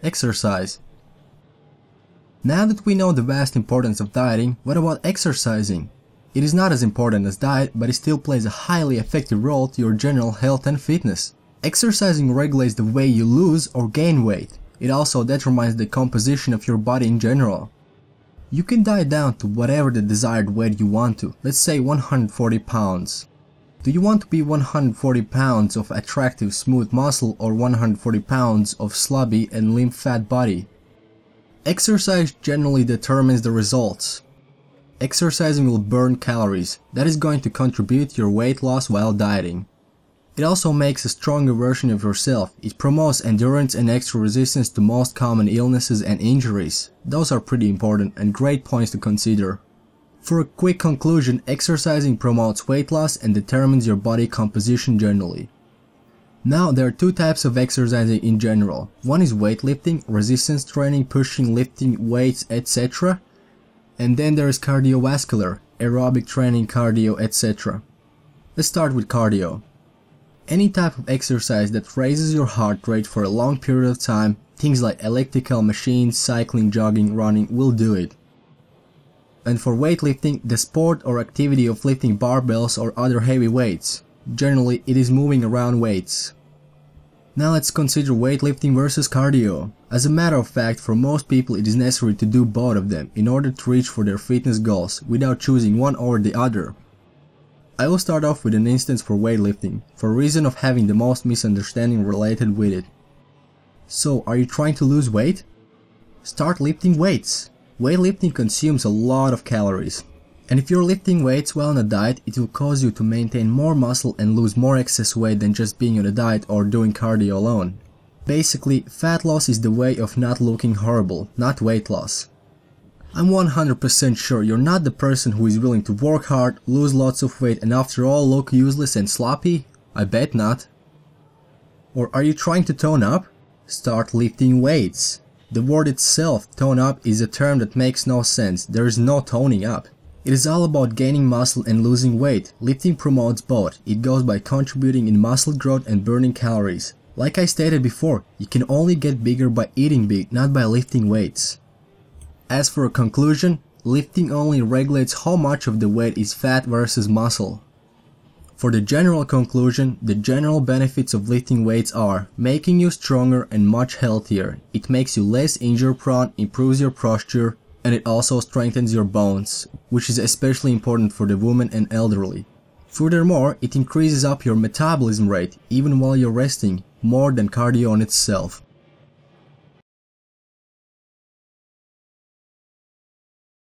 exercise. Now that we know the vast importance of dieting, what about exercising? It is not as important as diet, but it still plays a highly effective role to your general health and fitness. Exercising regulates the way you lose or gain weight. It also determines the composition of your body in general. You can diet down to whatever the desired weight you want to, let's say 140 pounds. Do you want to be 140 pounds of attractive smooth muscle or 140 pounds of slubby and limp fat body? Exercise generally determines the results. Exercising will burn calories, that is going to contribute to your weight loss while dieting. It also makes a stronger version of yourself. It promotes endurance and extra resistance to most common illnesses and injuries. Those are pretty important and great points to consider. For a quick conclusion, exercising promotes weight loss and determines your body composition generally. Now, there are two types of exercising in general. One is weightlifting, resistance training, pushing, lifting weights, etc. And then there is cardiovascular, aerobic training, cardio, etc. Let's start with cardio. Any type of exercise that raises your heart rate for a long period of time, things like elliptical machines, cycling, jogging, running, will do it. And for weightlifting, the sport or activity of lifting barbells or other heavy weights. Generally, it is moving around weights. Now let's consider weightlifting versus cardio. As a matter of fact, for most people it is necessary to do both of them in order to reach for their fitness goals without choosing one or the other. I will start off with an instance for weightlifting, for a reason of having the most misunderstanding related with it. So, are you trying to lose weight? Start lifting weights. Weightlifting consumes a lot of calories. And if you're lifting weights while on a diet, it will cause you to maintain more muscle and lose more excess weight than just being on a diet or doing cardio alone. Basically, fat loss is the way of not looking horrible, not weight loss. I'm 100% sure you're not the person who is willing to work hard, lose lots of weight and after all look useless and sloppy? I bet not. Or are you trying to tone up? Start lifting weights. The word itself, tone up, is a term that makes no sense. There is no toning up. It is all about gaining muscle and losing weight. Lifting promotes both. It goes by contributing in muscle growth and burning calories. Like I stated before, you can only get bigger by eating big, not by lifting weights. As for a conclusion, lifting only regulates how much of the weight is fat versus muscle. For the general conclusion, the general benefits of lifting weights are making you stronger and much healthier. It makes you less injury prone, improves your posture, and it also strengthens your bones, which is especially important for the women and elderly. Furthermore, it increases up your metabolism rate even while you're resting, more than cardio on itself.